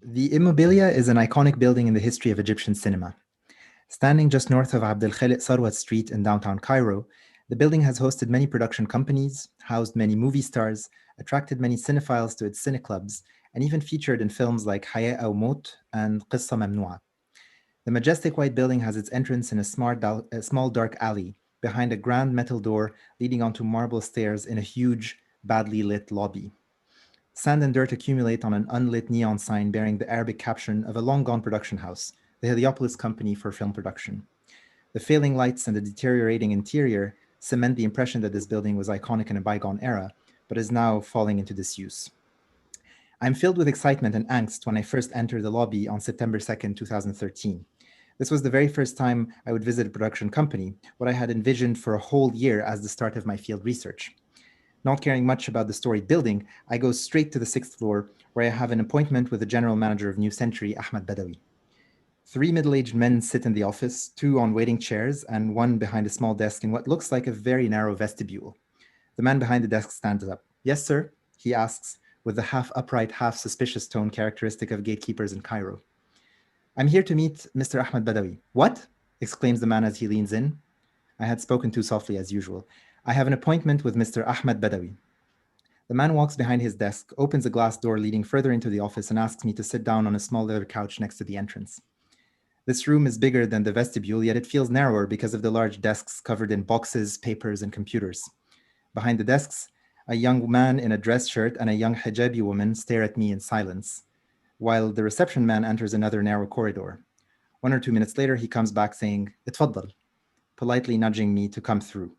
The Immobilia is an iconic building in the history of Egyptian cinema. Standing just north of Abd el-Khaliq Sarwat Street in downtown Cairo, the building has hosted many production companies, housed many movie stars, attracted many cinephiles to its cineclubs, and even featured in films like Haya Aw Maut and Qissa Mamnoua. The majestic white building has its entrance in a small dark alley, behind a grand metal door leading onto marble stairs in a huge, badly lit lobby. Sand and dirt accumulate on an unlit neon sign bearing the Arabic caption of a long-gone production house, the Heliopolis Company for Film Production. The failing lights and the deteriorating interior cement the impression that this building was iconic in a bygone era, but is now falling into disuse. I'm filled with excitement and angst when I first entered the lobby on September 2nd, 2013. This was the very first time I would visit a production company, what I had envisioned for a whole year as the start of my field research. Not caring much about the storied building, I go straight to the 6th floor, where I have an appointment with the general manager of New Century, Ahmed Badawi. 3 middle-aged men sit in the office, 2 on waiting chairs, and 1 behind a small desk in what looks like a very narrow vestibule. The man behind the desk stands up. "Yes, sir?" he asks, with the half-upright, half-suspicious tone characteristic of gatekeepers in Cairo. "I'm here to meet Mr. Ahmed Badawi." "What?" exclaims the man as he leans in. I had spoken too softly as usual. "I have an appointment with Mr. Ahmed Badawi." The man walks behind his desk, opens a glass door leading further into the office, and asks me to sit down on a small leather couch next to the entrance. This room is bigger than the vestibule, yet it feels narrower because of the large desks covered in boxes, papers, and computers. Behind the desks, a young man in a dress shirt and a young hijabi woman stare at me in silence, while the reception man enters another narrow corridor. 1 or 2 minutes later, he comes back saying, "Itfaddal," politely nudging me to come through.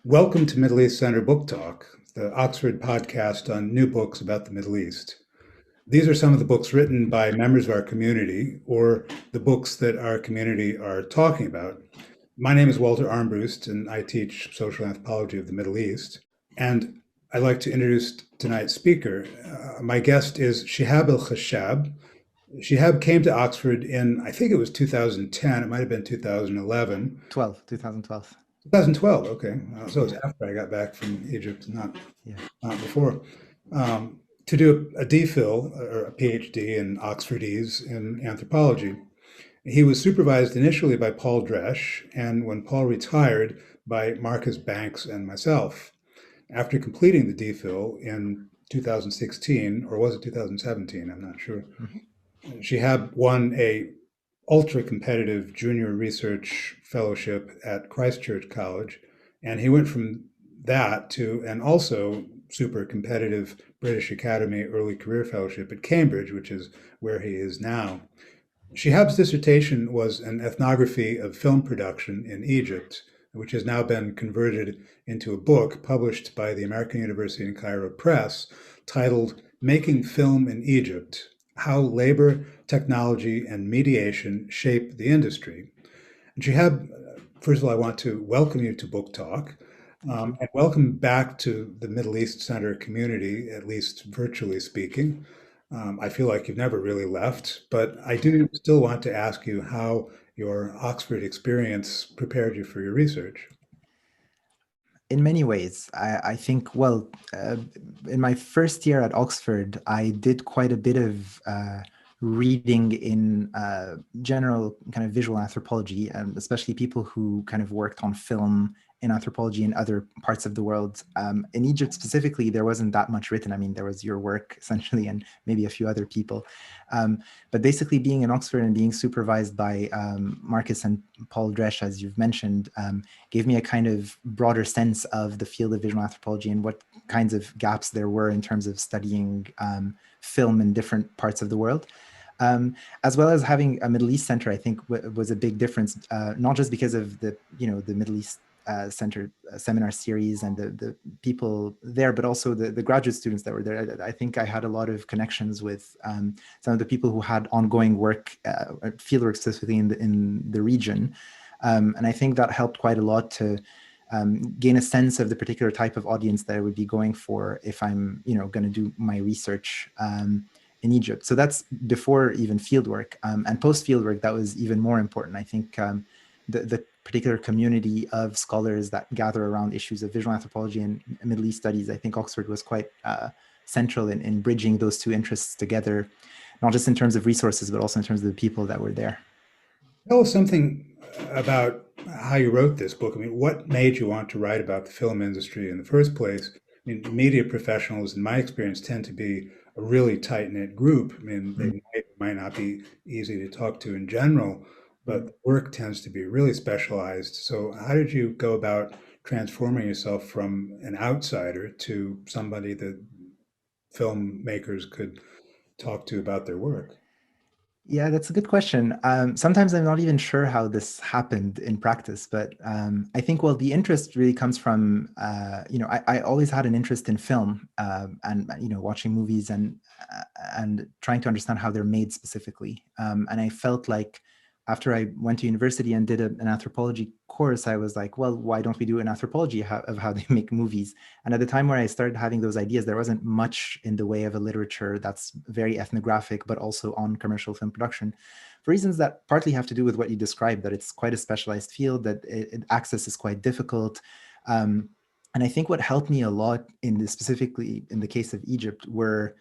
Welcome to Middle East Center Book Talk, the Oxford podcast on new books about the Middle East. These are some of the books written by members of our community, or the books that our community are talking about. My name is Walter Armbrust, and I teach social anthropology of the Middle East. And I'd like to introduce tonight's speaker. My guest is Chihab El Khachab. Chihab came to Oxford in, I think it was 2010, it might have been 2011. 2012. 2012, okay. So it was after I got back from Egypt, not before. To do a DPhil, or a PhD in Oxfordese in anthropology. He was supervised initially by Paul Dresch, and when Paul retired, by Marcus Banks and myself. After completing the DPhil in 2016, or was it 2017? I'm not sure. Chihab won a ultra-competitive junior research fellowship at Christ Church College, and he went from that to an also super competitive British Academy Early Career Fellowship at Cambridge, which is where he is now. Chihab's dissertation was an ethnography of film production in Egypt, which has now been converted into a book published by the American University in Cairo Press titled "Making Film in Egypt: How Labor, Technology, and Mediation Shape the Industry." And Chihab, first of all, I want to welcome you to Book Talk. And welcome back to the Middle East Center community, at least virtually speaking. I feel like you've never really left, but I do still want to ask you how your Oxford experience prepared you for your research. In many ways, I think, in my first year at Oxford, I did quite a bit of reading in general kind of visual anthropology, and especially people who kind of worked on film in anthropology in other parts of the world. In Egypt specifically, there wasn't that much written. I mean, there was your work essentially and maybe a few other people. But basically being in Oxford and being supervised by Marcus and Paul Dresch, as you've mentioned, gave me a kind of broader sense of the field of visual anthropology and what kinds of gaps there were in terms of studying film in different parts of the world. As well as having a Middle East center, I think was a big difference, not just because of the Middle East Center seminar series and the people there, but also the graduate students that were there. I think I had a lot of connections with some of the people who had ongoing work, fieldwork specifically in the region. And I think that helped quite a lot to gain a sense of the particular type of audience that I would be going for if I'm going to do my research in Egypt. So that's before even fieldwork, and post fieldwork, that was even more important. I think the particular community of scholars that gather around issues of visual anthropology and Middle East studies, I think Oxford was quite central in bridging those two interests together, not just in terms of resources, but also in terms of the people that were there. Tell us something about how you wrote this book. I mean, what made you want to write about the film industry in the first place? I mean, media professionals, in my experience, tend to be a really tight-knit group. I mean, they might not be easy to talk to in general, but the work tends to be really specialized. So how did you go about transforming yourself from an outsider to somebody that filmmakers could talk to about their work? Yeah, that's a good question. Sometimes I'm not even sure how this happened in practice, but I think, well, the interest really comes from, I always had an interest in film and, watching movies and trying to understand how they're made specifically. And I felt like after I went to university and did an anthropology course, I was like, well, why don't we do an anthropology of how they make movies? And at the time where I started having those ideas, there wasn't much in the way of a literature that's very ethnographic, but also on commercial film production, for reasons that partly have to do with what you described, that it's quite a specialized field, that access is quite difficult. And I think what helped me a lot specifically in the case of Egypt were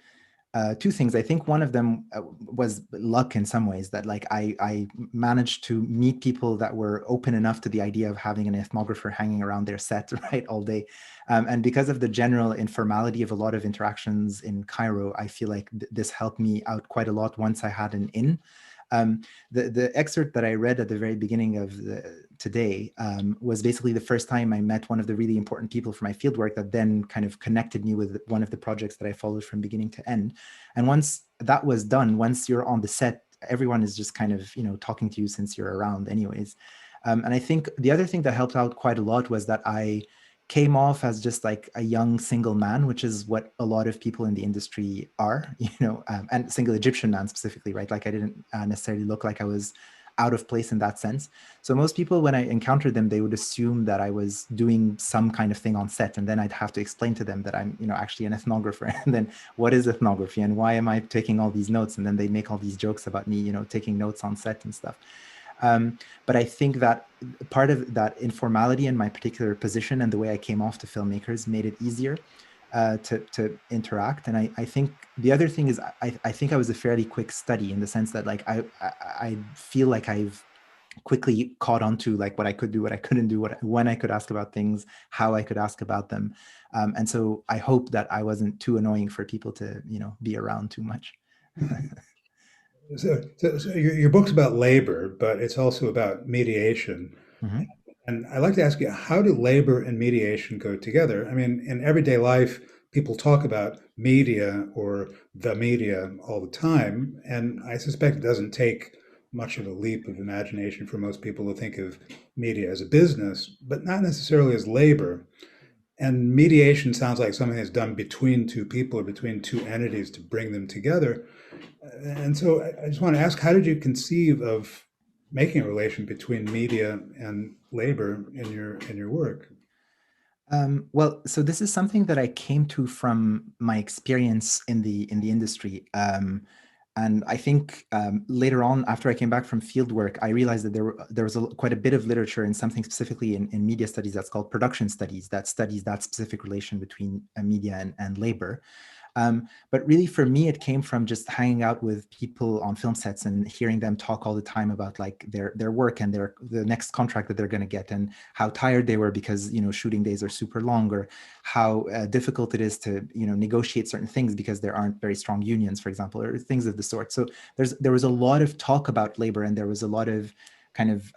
two things. I think one of them was luck in some ways, that like I managed to meet people that were open enough to the idea of having an ethnographer hanging around their set, right, all day. And because of the general informality of a lot of interactions in Cairo, I feel like this helped me out quite a lot once I had an in. The excerpt that I read at the very beginning of today was basically the first time I met one of the really important people for my fieldwork that then kind of connected me with one of the projects that I followed from beginning to end. And once that was done, once you're on the set, everyone is just kind of, talking to you since you're around anyways. And I think the other thing that helped out quite a lot was that I came off as just like a young single man, which is what a lot of people in the industry are, and single Egyptian man specifically, right? Like I didn't necessarily look like I was out of place in that sense. So most people, when I encountered them, they would assume that I was doing some kind of thing on set. And then I'd have to explain to them that I'm, actually an ethnographer. And then what is ethnography and why am I taking all these notes? And then they make all these jokes about me, taking notes on set and stuff. But I think that part of that informality in my particular position and the way I came off to filmmakers made it easier to interact. And I think the other thing is I think I was a fairly quick study in the sense that like I feel like I've quickly caught on to like what I could do, what I couldn't do, when I could ask about things, how I could ask about them. And so I hope that I wasn't too annoying for people to, be around too much. So your book's about labor, but it's also about mediation. Mm-hmm. And I'd like to ask you, how do labor and mediation go together? I mean, in everyday life, people talk about media or the media all the time, and I suspect it doesn't take much of a leap of imagination for most people to think of media as a business, but not necessarily as labor. And mediation sounds like something that's done between two people or between two entities to bring them together. And so I just want to ask, how did you conceive of making a relation between media and labor in your work? Well, so this is something that I came to from my experience in the industry. And I think later on, after I came back from field work, I realized that there was quite a bit of literature in something specifically in media studies that's called production studies, that studies that specific relation between media and labor. But really, for me, it came from just hanging out with people on film sets and hearing them talk all the time about like their work and the next contract that they're going to get, and how tired they were because shooting days are super long, or how difficult it is to negotiate certain things because there aren't very strong unions, for example, or things of the sort. So there was a lot of talk about labor, and there was a lot of kind of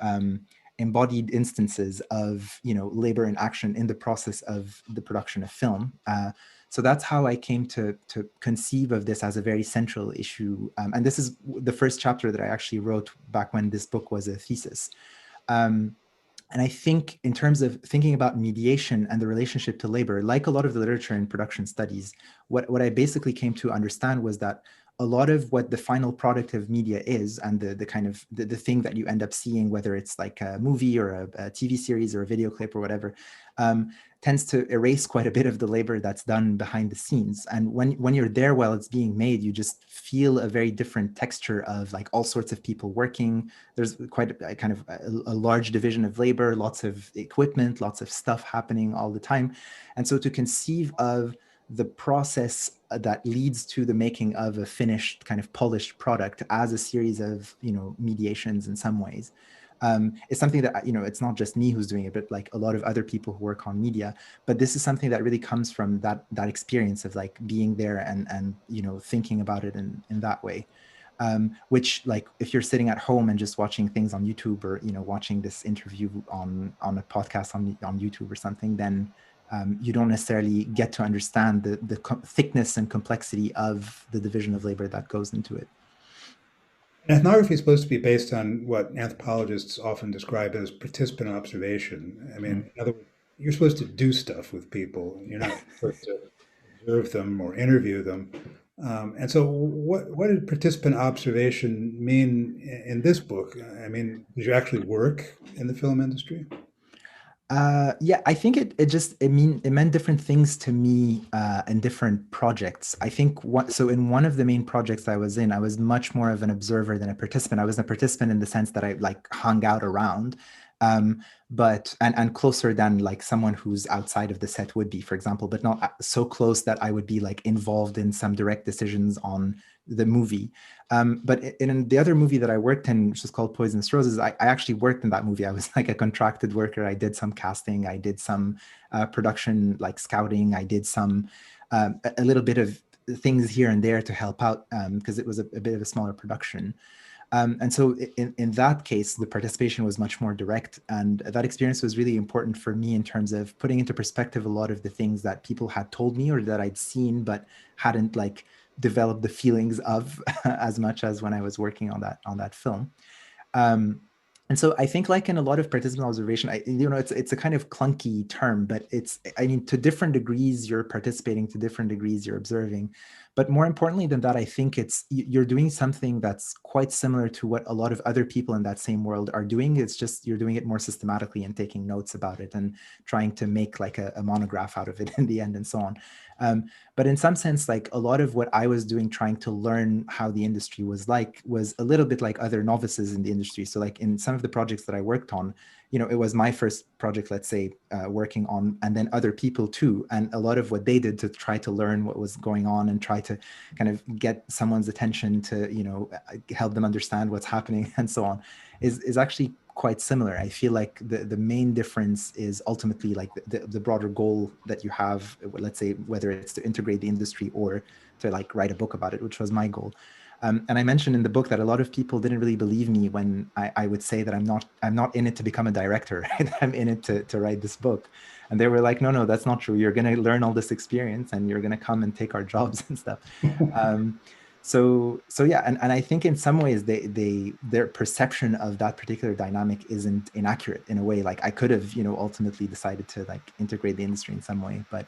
embodied instances of labor in action in the process of the production of film. So that's how I came to conceive of this as a very central issue. And this is the first chapter that I actually wrote back when this book was a thesis. And I think in terms of thinking about mediation and the relationship to labor, like a lot of the literature in production studies, what I basically came to understand was that a lot of what the final product of media is, and the kind of the thing that you end up seeing, whether it's like a movie or a TV series or a video clip or whatever, tends to erase quite a bit of the labor that's done behind the scenes. And when you're there while it's being made, you just feel a very different texture of like all sorts of people working. There's quite a kind of a large division of labor, lots of equipment, lots of stuff happening all the time. And so to conceive of the process that leads to the making of a finished kind of polished product as a series of, mediations in some ways. It's something that, it's not just me who's doing it, but like a lot of other people who work on media. But this is something that really comes from that experience of like being there and thinking about it in that way. Which, like, if you're sitting at home and just watching things on YouTube, or watching this interview on a podcast on YouTube or something, then you don't necessarily get to understand the thickness and complexity of the division of labor that goes into it. Ethnography is supposed to be based on what anthropologists often describe as participant observation. I mean, in other words, you're supposed to do stuff with people. You're not supposed to observe them or interview them. And so what did participant observation mean in this book? I mean, did you actually work in the film industry? Yeah, I think it meant different things to me in different projects. I think so in one of the main projects I was in, I was much more of an observer than a participant. I was a participant in the sense that I like hung out around, but and closer than like someone who's outside of the set would be, for example, but not so close that I would be like involved in some direct decisions on the movie. But in the other movie that I worked in, which is called Poisonous Roses, I actually worked in that movie. I was like a contracted worker. I did some casting. I did some production, like scouting. I did some a little bit of things here and there to help out because it was a bit of a smaller production. And so in that case, the participation was much more direct. And that experience was really important for me in terms of putting into perspective a lot of the things that people had told me or that I'd seen, but hadn't like developed the feelings of as much as when I was working on that film. And so I think, like in a lot of participant observation, it's a kind of clunky term, but to different degrees, you're participating, to different degrees, you're observing. But more importantly than that, I think you're doing something that's quite similar to what a lot of other people in that same world are doing. It's just you're doing it more systematically and taking notes about it and trying to make like a monograph out of it in the end and so on. But in some sense, like a lot of what I was doing, trying to learn how the industry was a little bit like other novices in the industry. So like in some of the projects that I worked on, it was my first project, let's say, working on, and then other people too. And a lot of what they did to try to learn what was going on and try to kind of get someone's attention to, help them understand what's happening and so on is actually quite similar. I feel like the main difference is ultimately like the broader goal that you have, let's say, whether it's to integrate the industry or to like write a book about it, which was my goal. And I mentioned in the book that a lot of people didn't really believe me when I would say that I'm not in it to become a director, right? I'm in it to write this book. And they were like, no, that's not true. You're going to learn all this experience and you're going to come and take our jobs and stuff. So yeah, and I think in some ways their perception of that particular dynamic isn't inaccurate in a way. Like I could have, ultimately decided to like integrate the industry in some way, but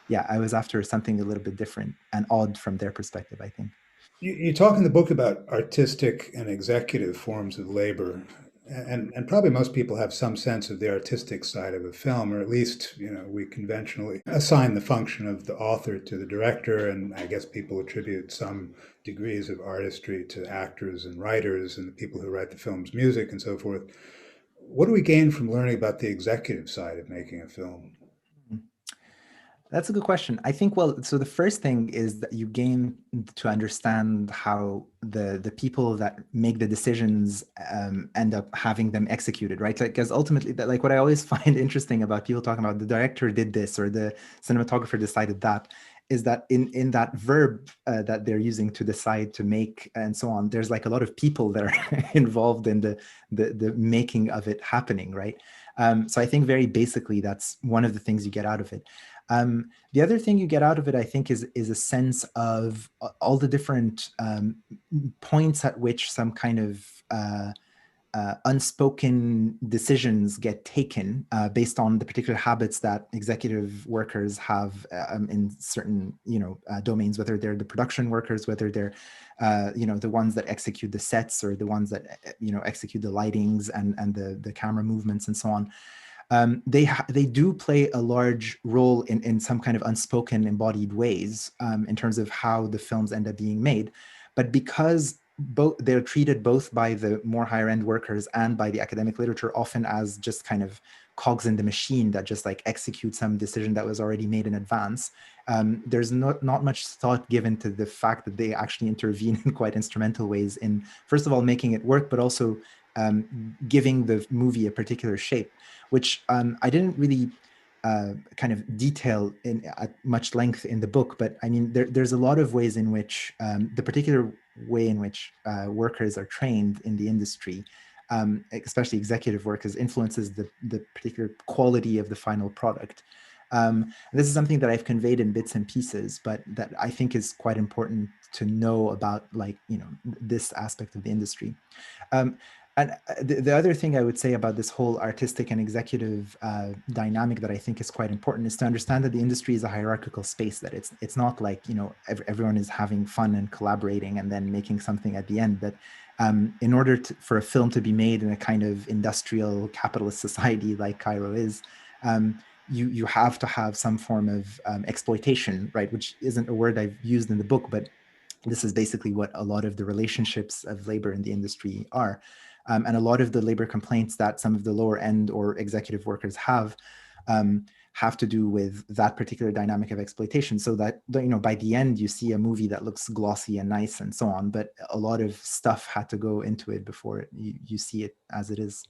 yeah, I was after something a little bit different and odd from their perspective, I think. You talk in the book about artistic and executive forms of labor, and probably most people have some sense of the artistic side of a film, or at least, we conventionally assign the function of the author to the director, and I guess people attribute some degrees of artistry to actors and writers and the people who write the film's music and so forth. What do we gain from learning about the executive side of making a film? That's a good question. I think, well, so the first thing is that you gain to understand how the people that make the decisions end up having them executed, right? Like, because ultimately, like what I always find interesting about people talking about the director did this or the cinematographer decided that, is that in that verb that they're using to decide, to make, and so on, there's like a lot of people that are involved in the making of it happening, right? So I think very basically, that's one of the things you get out of it. The other thing you get out of it, I think, is a sense of all the different points at which some kind of unspoken decisions get taken based on the particular habits that executive workers have in certain, domains, whether they're the production workers, whether they're, the ones that execute the sets or the ones that, execute the lightings and the camera movements and so on. They do play a large role in some kind of unspoken embodied ways in terms of how the films end up being made. But because they're treated both by the more higher end workers and by the academic literature often as just kind of cogs in the machine that just like execute some decision that was already made in advance. There's not much thought given to the fact that they actually intervene in quite instrumental ways in, first of all, making it work, but also giving the movie a particular shape, which I didn't really kind of detail at much length in the book, but I mean, there's a lot of ways in which the particular way in which workers are trained in the industry, especially executive workers, influences the particular quality of the final product. This is something that I've conveyed in bits and pieces, but that I think is quite important to know about, like, you know, this aspect of the industry. And the other thing I would say about this whole artistic and executive dynamic that I think is quite important is to understand that the industry is a hierarchical space, that it's not like, you know, everyone is having fun and collaborating and then making something at the end. That in order for a film to be made in a kind of industrial capitalist society like Cairo is, you have to have some form of exploitation, right? Which isn't a word I've used in the book, but this is basically what a lot of the relationships of labor in the industry are. And a lot of the labor complaints that some of the lower end or executive workers have to do with that particular dynamic of exploitation. So that, you know, by the end, you see a movie that looks glossy and nice and so on, but a lot of stuff had to go into it before you see it as it is.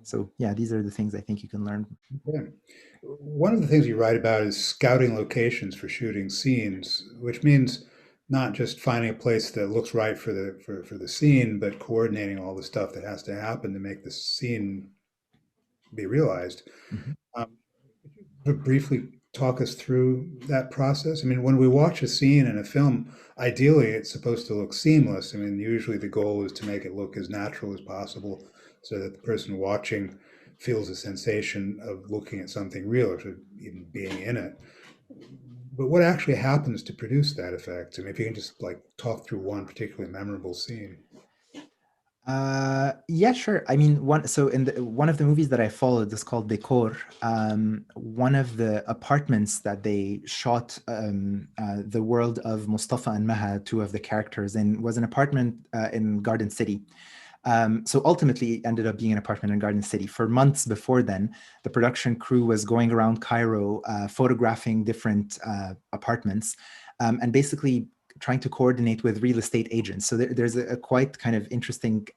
So yeah, these are the things I think you can learn. Okay. One of the things you write about is scouting locations for shooting scenes, which means not just finding a place that looks right for the scene, but coordinating all the stuff that has to happen to make the scene be realized. Mm-hmm. Could you briefly talk us through that process? I mean, when we watch a scene in a film, ideally it's supposed to look seamless. I mean, usually the goal is to make it look as natural as possible so that the person watching feels a sensation of looking at something real or even being in it. But what actually happens to produce that effect? I mean, if you can just like talk through one particularly memorable scene. Yeah, sure. I mean, one of the movies that I followed is called Decor. One of the apartments that they shot the world of Mustafa and Maha, two of the characters, in, was an apartment in Garden City. So ultimately, it ended up being an apartment in Garden City. For months before then, the production crew was going around Cairo, photographing different apartments, and basically trying to coordinate with real estate agents. So there's a quite kind of interesting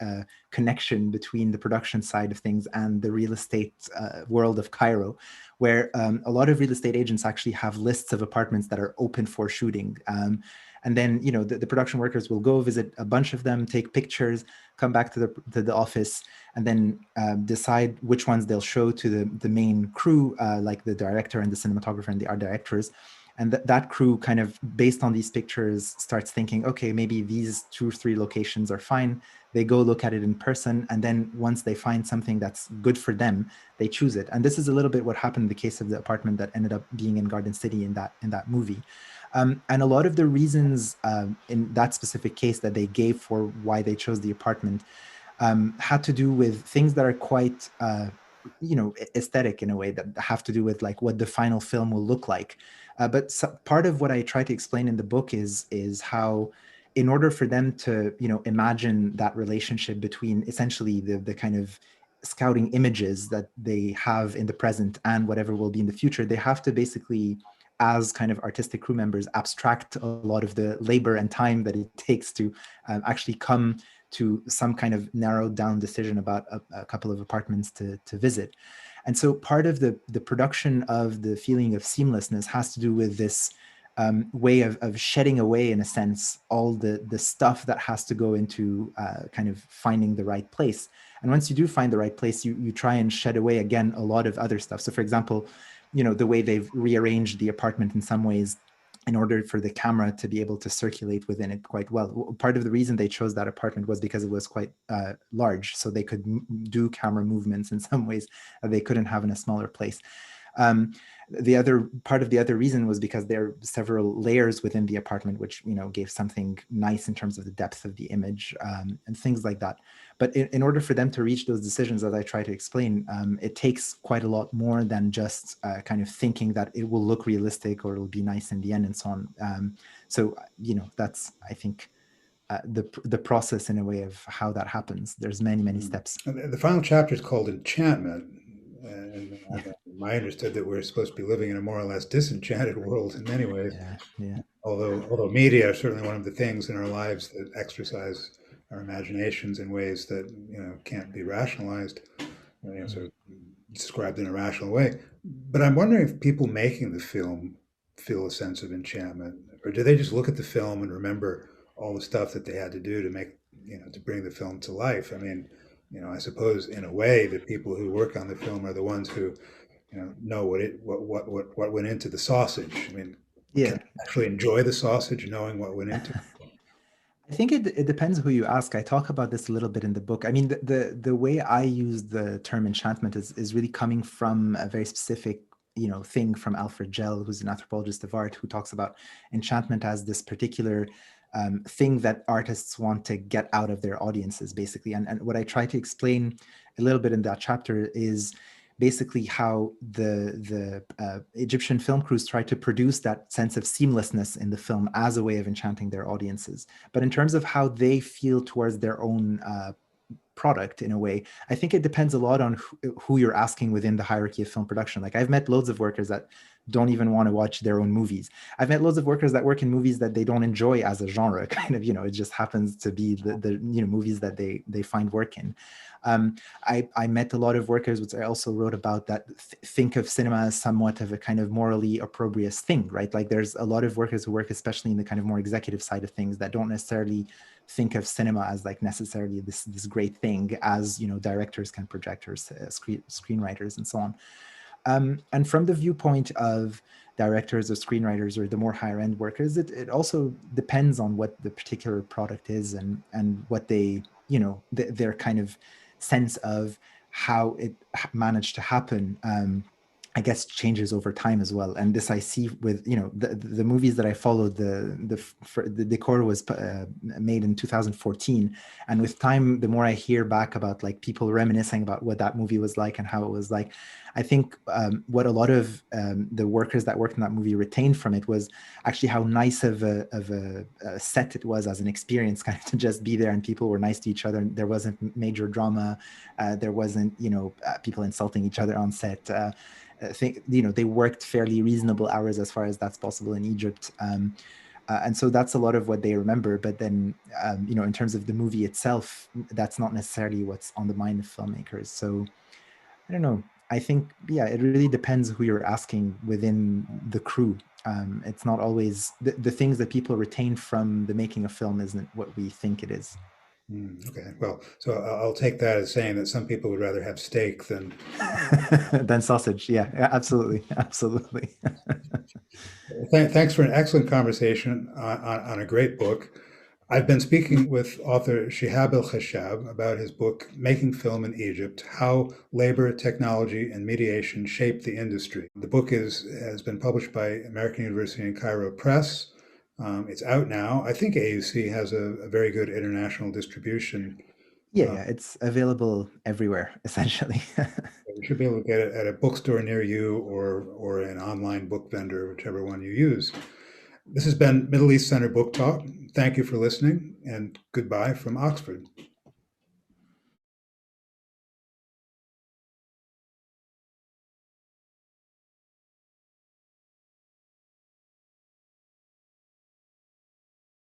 connection between the production side of things and the real estate world of Cairo, where a lot of real estate agents actually have lists of apartments that are open for shooting. And then, you know, the production workers will go visit a bunch of them, take pictures, come back to the office, and then decide which ones they'll show to the main crew, like the director and the cinematographer and the art directors. And that crew kind of, based on these pictures, starts thinking, okay, maybe these 2 or 3 locations are fine. They go look at it in person. And then once they find something that's good for them, they choose it. And this is a little bit what happened in the case of the apartment that ended up being in Garden City in that movie. And a lot of the reasons in that specific case that they gave for why they chose the apartment had to do with things that are quite, you know, aesthetic in a way, that have to do with like what the final film will look like. But part of what I try to explain in the book is how, in order for them to, you know, imagine that relationship between essentially the kind of scouting images that they have in the present and whatever will be in the future, they have to basically, as kind of artistic crew members, abstract a lot of the labor and time that it takes to actually come to some kind of narrowed down decision about a couple of apartments to visit. And so part of the production of the feeling of seamlessness has to do with this way of shedding away, in a sense, all the stuff that has to go into kind of finding the right place. And once you do find the right place, you try and shed away, again, a lot of other stuff. So for example, you know, the way they've rearranged the apartment in some ways in order for the camera to be able to circulate within it quite well. Part of the reason they chose that apartment was because it was quite large, so they could do camera movements in some ways that they couldn't have in a smaller place. The other part of the other reason was because there are several layers within the apartment, which, you know, gave something nice in terms of the depth of the image and things like that. But in order for them to reach those decisions, as I try to explain, it takes quite a lot more than just kind of thinking that it will look realistic or it'll be nice in the end and so on. So, you know, that's, I think, the process in a way of how that happens. There's many steps. The final chapter is called Enchantment. And Yeah. I understood that we're supposed to be living in a more or less disenchanted world in many ways. Yeah. Although media are certainly one of the things in our lives that exercise our imaginations in ways that can't be rationalized, sort of described in a rational way. But I'm wondering if people making the film feel a sense of enchantment, or do they just look at the film and remember all the stuff that they had to do to make, to bring the film to life? I mean, I suppose in a way the people who work on the film are the ones who, know what went into the sausage. I mean, Yeah. can you actually enjoy the sausage knowing what went into it? I think it depends who you ask. I talk about this a little bit in the book. I mean, the way I use the term enchantment is really coming from a very specific thing from Alfred Gell, who's an anthropologist of art, who talks about enchantment as this particular thing that artists want to get out of their audiences, basically. And what I try to explain a little bit in that chapter is basically how the Egyptian film crews try to produce that sense of seamlessness in the film as a way of enchanting their audiences. But in terms of how they feel towards their own product, in a way, I think it depends a lot on who you're asking within the hierarchy of film production. Like, I've met loads of workers that don't even want to watch their own movies. I've met loads of workers that work in movies that they don't enjoy as a genre, kind of, it just happens to be the movies that they find work in. I met a lot of workers, which I also wrote about, that think of cinema as somewhat of a kind of morally opprobrious thing, right? Like, there's a lot of workers who work especially in the kind of more executive side of things that don't necessarily think of cinema as like necessarily this great thing as directors, kind of projectors, screenwriters, and so on. And from the viewpoint of directors or screenwriters or the more higher end workers, it also depends on what the particular product is and what they their kind of sense of how it managed to happen. I guess changes over time as well, and this I see with the movies that I followed. The decor was made in 2014, and with time, the more I hear back about like people reminiscing about what that movie was like and how it was like, I think what a lot of the workers that worked in that movie retained from it was actually how nice of a set it was as an experience, kind of to just be there, and people were nice to each other. There wasn't major drama. There wasn't people insulting each other on set. I think they worked fairly reasonable hours as far as that's possible in Egypt, and so that's a lot of what they remember. But then in terms of the movie itself, that's not necessarily what's on the mind of filmmakers. So I don't know. I think it really depends who you're asking within the crew. It's not always the things that people retain from the making of film isn't what we think it is. Okay, well, so I'll take that as saying that some people would rather have steak than than sausage. Yeah, absolutely. Thanks for an excellent conversation on a great book. I've been speaking with author Chihab El Khachab about his book, Making Film in Egypt, How Labor, Technology, and Mediation Shape the Industry. The book has been published by American University in Cairo Press. It's out now. I think AUC has a very good international distribution. Yeah, it's available everywhere, essentially. You should be able to get it at a bookstore near you or an online book vendor, whichever one you use. This has been Middle East Center Book Talk. Thank you for listening, and goodbye from Oxford.